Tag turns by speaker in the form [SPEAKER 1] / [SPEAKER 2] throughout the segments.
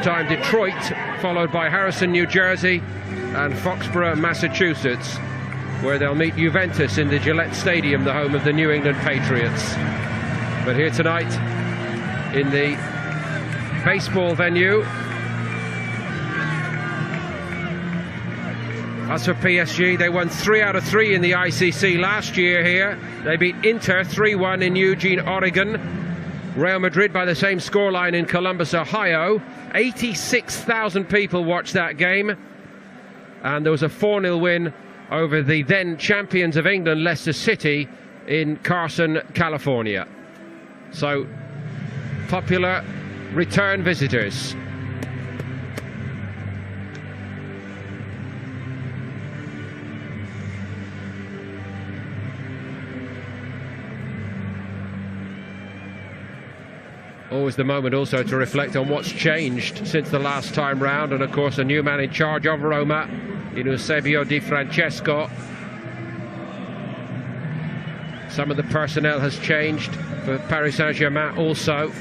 [SPEAKER 1] time Detroit, followed by Harrison, New Jersey, and Foxborough, Massachusetts, where they'll meet Juventus in the Gillette Stadium, the home of the New England Patriots. But here tonight, in the baseball venue, as for PSG, they won 3 out of 3 in the ICC last year here. They beat Inter 3-1 in Eugene, Oregon. Real Madrid by the same scoreline in Columbus, Ohio. 86,000 people watched that game. And there was a 4-0 win over the then champions of England, Leicester City, in Carson, California. So, popular return visitors. Always the moment also to reflect on what's changed since the last time round, and of course a new man in charge of Roma, Eusebio Di Francesco. Some of the personnel has changed for Paris Saint-Germain also,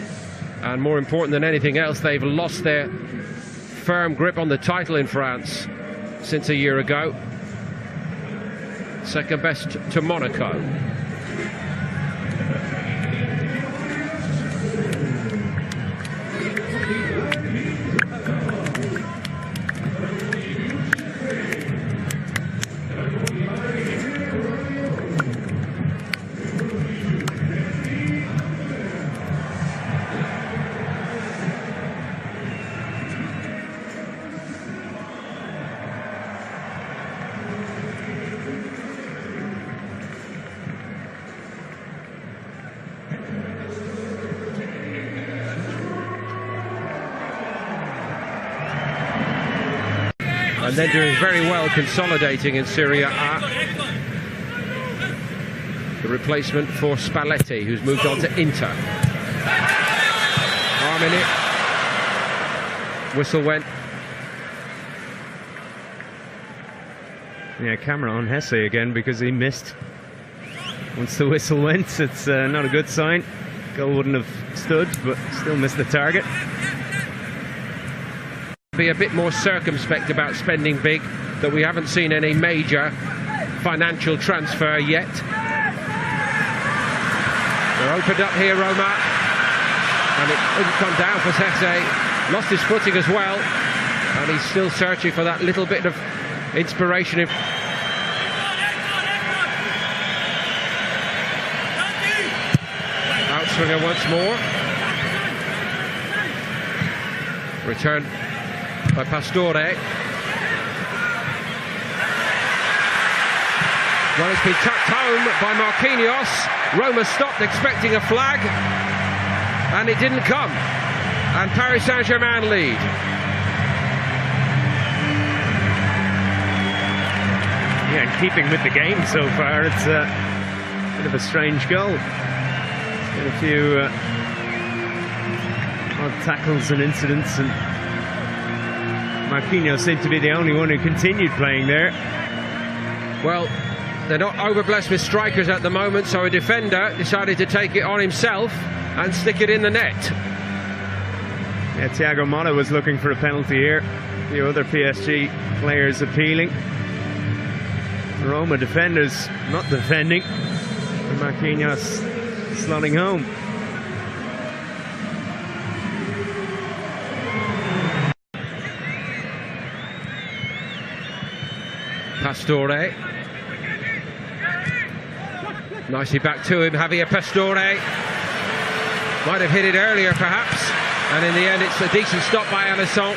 [SPEAKER 1] and more important than anything else, they've lost their firm grip on the title in France since a year ago. Second best to Monaco. And then doing very well consolidating in Serie A. The replacement for Spalletti, who's moved on to Inter. Arm in it. Whistle went.
[SPEAKER 2] Yeah, camera on Hesse again because he missed. Once the whistle went, it's not a good sign. Goal wouldn't have stood, but still missed the target.
[SPEAKER 1] Be a bit more circumspect about spending big, that we haven't seen any major financial transfer yet. They're opened up here, Roma, and it didn't come down for Sese. Lost his footing as well, and he's still searching for that little bit of inspiration. Outswinger once more. Return by Pastore. Well, it's been tucked home by Marquinhos. Roma stopped expecting a flag, and it didn't come. And Paris Saint-Germain lead.
[SPEAKER 2] Yeah, in keeping with the game so far, it's a bit of a strange goal. Been a few odd tackles and incidents, and Marquinhos seemed to be the only one who continued playing there.
[SPEAKER 1] Well, they're not overblessed with strikers at the moment, so a defender decided to take it on himself and stick it in the net.
[SPEAKER 2] Yeah, Thiago Motta was looking for a penalty here. A few other PSG players appealing. Roma defenders not defending. And Marquinhos slotting home.
[SPEAKER 1] Pastore. Nicely back to him, Javier Pastore. Might have hit it earlier perhaps, and in the end it's a decent stop by Alisson.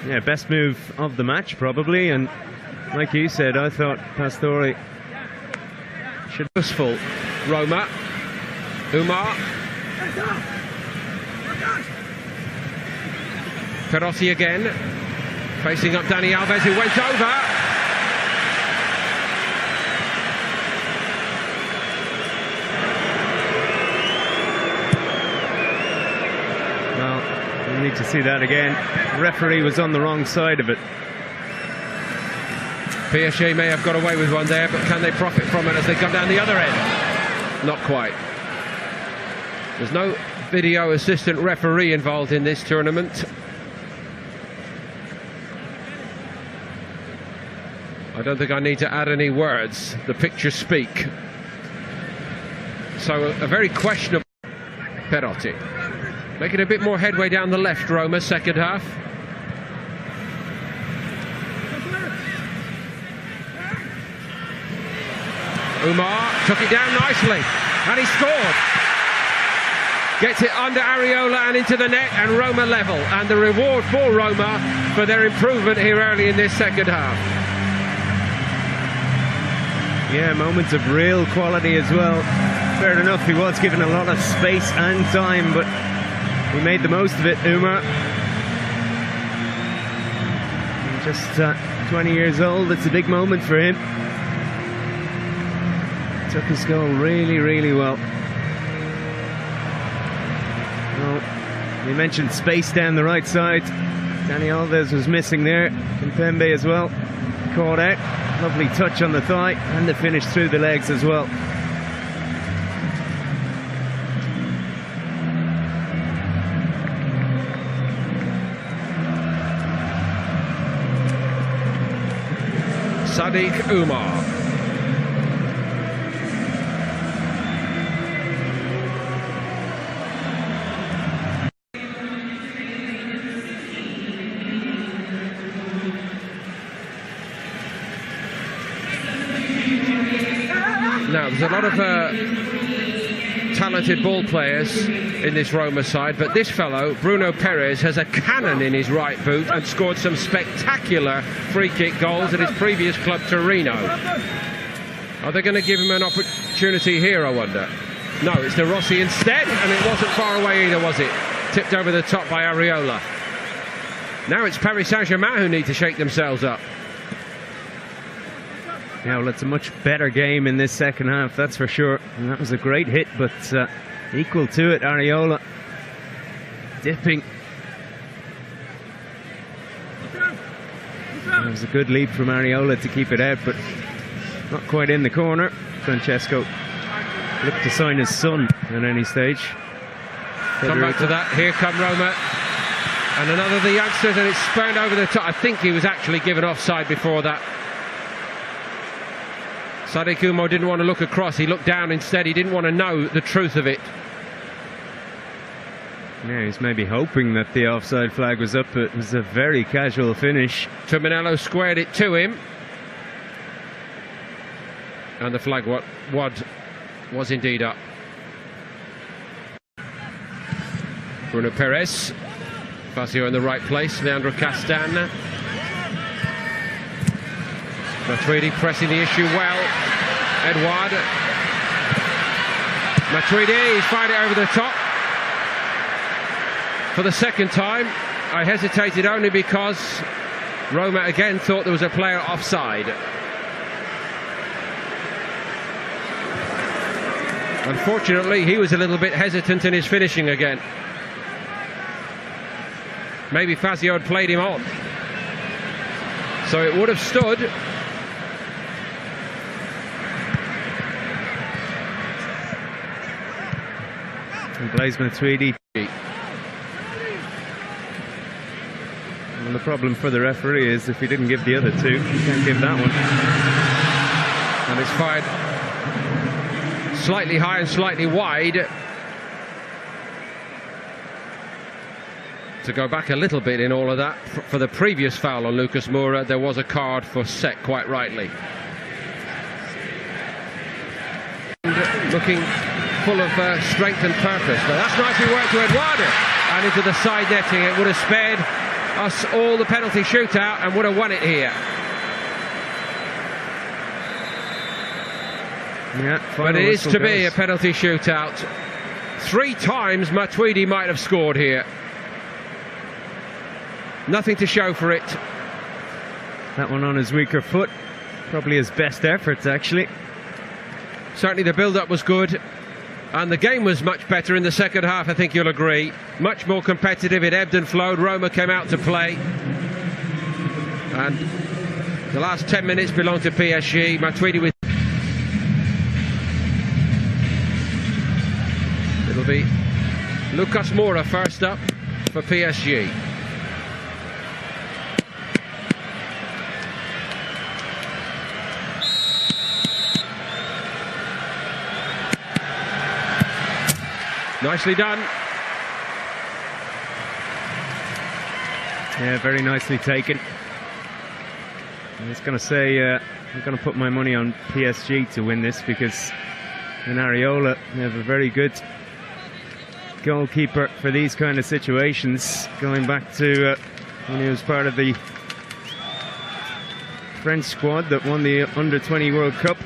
[SPEAKER 2] Yeah, best move of the match probably, and like you said, I thought Pastore should...
[SPEAKER 1] Useful. Roma. Umar. Perotti again, facing up Dani Alves, who went over.
[SPEAKER 2] Well, we need to see that again. The referee was on the wrong side of it.
[SPEAKER 1] PSG may have got away with one there, but can they profit from it as they come down the other end? Not quite. There's no video assistant referee involved in this tournament. I don't think I need to add any words. The pictures speak. So a very questionable Perotti. Making a bit more headway down the left, Roma, second half. Umar took it down nicely, and he scored. Gets it under Areola and into the net, and Roma level. And the reward for Roma for their improvement here early in this second half.
[SPEAKER 2] Yeah, moments of real quality as well. Fair enough, he was given a lot of space and time, but he made the most of it, Umar. Just 20 years old, it's a big moment for him. Took his goal really, really well. Well, you mentioned space down the right side. Dani Alves was missing there. Kimpembe as well. Caught out. Lovely touch on the thigh, and the finish through the legs as well.
[SPEAKER 1] Sadiq Umar. Now, there's a lot of talented ball players in this Roma side, but this fellow, Bruno Perez, has a cannon in his right boot and scored some spectacular free-kick goals at his previous club, Torino. Are they going to give him an opportunity here, I wonder? No, it's De Rossi instead, and it wasn't far away either, was it? Tipped over the top by Areola. Now it's Paris Saint-Germain who need to shake themselves up.
[SPEAKER 2] Yeah, well, it's a much better game in this second half, that's for sure. And that was a great hit, but equal to it, Areola. Dipping. It was a good leap from Areola to keep it out, but not quite in the corner. Francesco looked to sign his son at any stage.
[SPEAKER 1] Come back to that. Here come Roma. And another of the youngsters, and it's spurned over the top. I think he was actually given offside before that. Sadiq Umar didn't want to look across, he looked down instead. He didn't want to know the truth of it.
[SPEAKER 2] Yeah, he's maybe hoping that the offside flag was up, but it was a very casual finish.
[SPEAKER 1] Terminello squared it to him. And the flag was indeed up. Bruno Perez. Fazio in the right place, Leandro Castan. Matuidi pressing the issue well. Edouard. Matuidi, he's fired it over the top. For the second time, I hesitated only because Roma again thought there was a player offside. Unfortunately, he was a little bit hesitant in his finishing again. Maybe Fazio had played him on. So it would have stood.
[SPEAKER 2] And Blaise Matuidi. Well, the problem for the referee is if he didn't give the other two, he can't give that one.
[SPEAKER 1] And it's fired slightly high and slightly wide. To go back a little bit in all of that, for the previous foul on Lucas Moura, there was a card for Sek, quite rightly. And looking full of strength and purpose. But that's nicely worked to Eduardo. And into the side netting. It would have spared us all the penalty shootout and would have won it here.
[SPEAKER 2] Yeah,
[SPEAKER 1] but it is to be a penalty shootout. 3 times Matuidi might have scored here. Nothing to show for it.
[SPEAKER 2] That one on his weaker foot. Probably his best efforts, actually.
[SPEAKER 1] Certainly the build-up was good. And the game was much better in the second half, I think you'll agree. Much more competitive, it ebbed and flowed. Roma came out to play. And the last 10 minutes belonged to PSG. Matuidi with... It'll be Lucas Moura first up for PSG. Nicely done.
[SPEAKER 2] Yeah, very nicely taken. I was going to say, I'm going to put my money on PSG to win this, because in Areola they have a very good goalkeeper for these kind of situations, going back to when he was part of the French squad that won the Under-20 World Cup.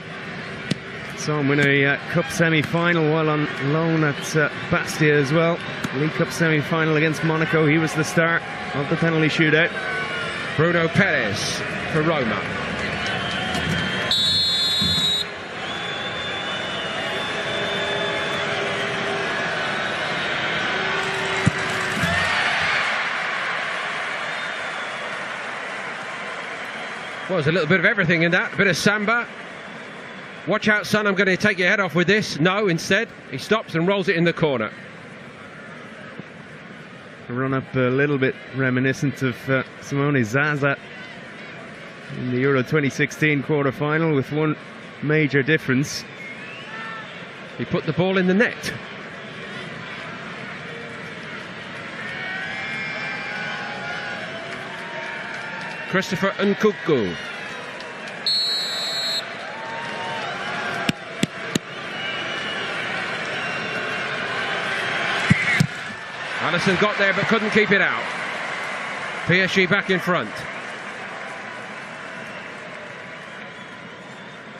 [SPEAKER 2] Saw him win a cup semi-final while on loan at Bastia as well. League Cup semi-final against Monaco. He was the star of the penalty shootout.
[SPEAKER 1] Bruno Perez for Roma. Well, there's a little bit of everything in that. A bit of samba. Watch out, son, I'm going to take your head off with this. No, instead, he stops and rolls it in the corner.
[SPEAKER 2] A run up a little bit reminiscent of Simone Zaza in the Euro 2016 quarter-final, with one major difference.
[SPEAKER 1] He put the ball in the net. Christopher Nkunku. Alisson got there but couldn't keep it out. PSG back in front.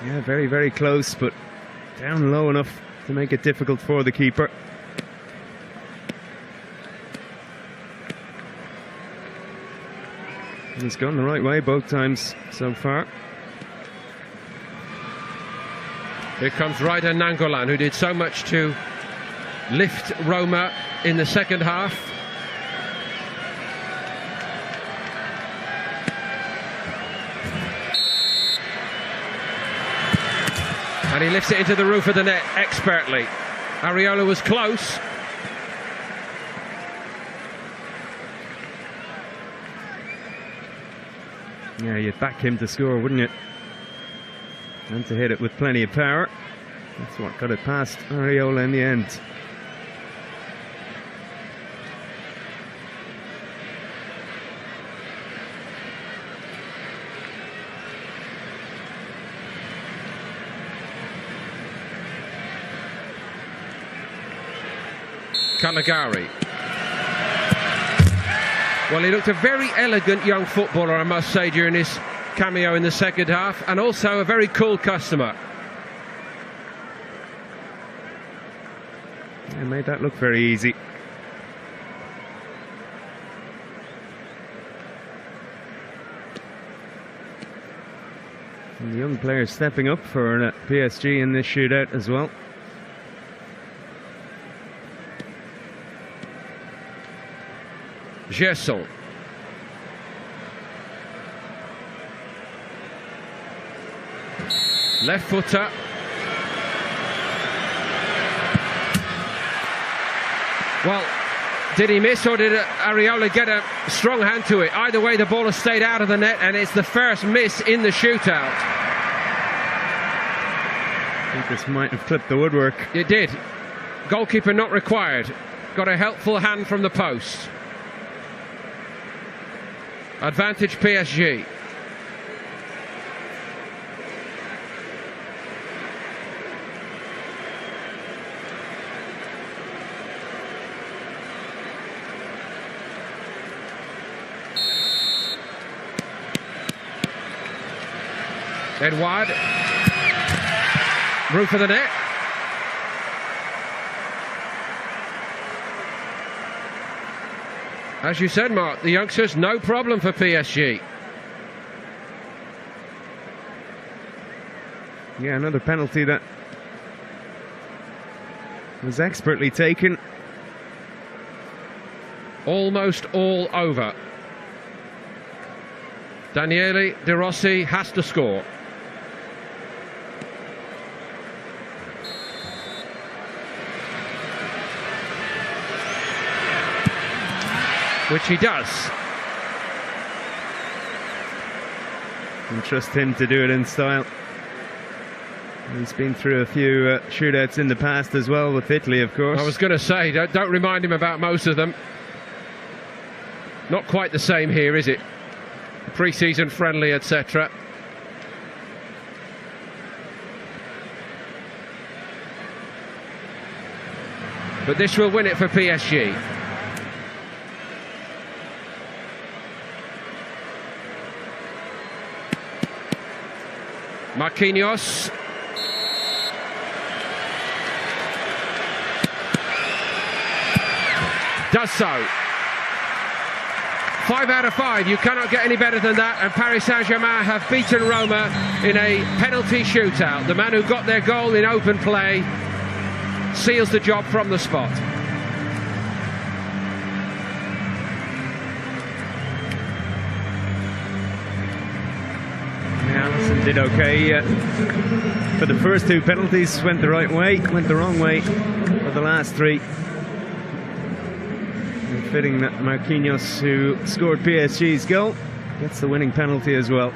[SPEAKER 2] Yeah, very, very close, but down low enough to make it difficult for the keeper. He's gone the right way both times so far.
[SPEAKER 1] Here comes Ryder Nangolan, who did so much to lift Roma in the second half. And he lifts it into the roof of the net expertly. Areola was close.
[SPEAKER 2] Yeah, you'd back him to score, wouldn't you? And to hit it with plenty of power. That's what got it past Areola in the end.
[SPEAKER 1] Caligari. Well, he looked a very elegant young footballer, I must say, during his cameo in the second half, and also a very cool customer.
[SPEAKER 2] Yeah, made that look very easy. And the young players stepping up for PSG in this shootout as well.
[SPEAKER 1] Gerson. Left footer. Well, did he miss, or did Areola get a strong hand to it? Either way, the ball has stayed out of the net, and it's the first miss in the shootout.
[SPEAKER 2] I think this might have clipped the woodwork.
[SPEAKER 1] It did. Goalkeeper not required. Got a helpful hand from the post. Advantage PSG. Edouard. Roof of the net. As you said, Mark, the youngsters, no problem for PSG.
[SPEAKER 2] Yeah, another penalty that was expertly taken.
[SPEAKER 1] Almost all over. Daniele De Rossi has to score. which he does.
[SPEAKER 2] And trust him to do it in style. He's been through a few shootouts in the past as well, with Italy, of course.
[SPEAKER 1] I was going to say, don't remind him about most of them. Not quite the same here, is it? Pre-season friendly, etc. But this will win it for PSG. Marquinhos. Does so. 5 out of 5, you cannot get any better than that, and Paris Saint-Germain have beaten Roma in a penalty shootout. The man who got their goal in open play seals the job from the spot.
[SPEAKER 2] Yeah, Alisson did okay for the first 2 penalties, went the right way, went the wrong way for the last 3. Fitting that Marquinhos, who scored PSG's goal, gets the winning penalty as well.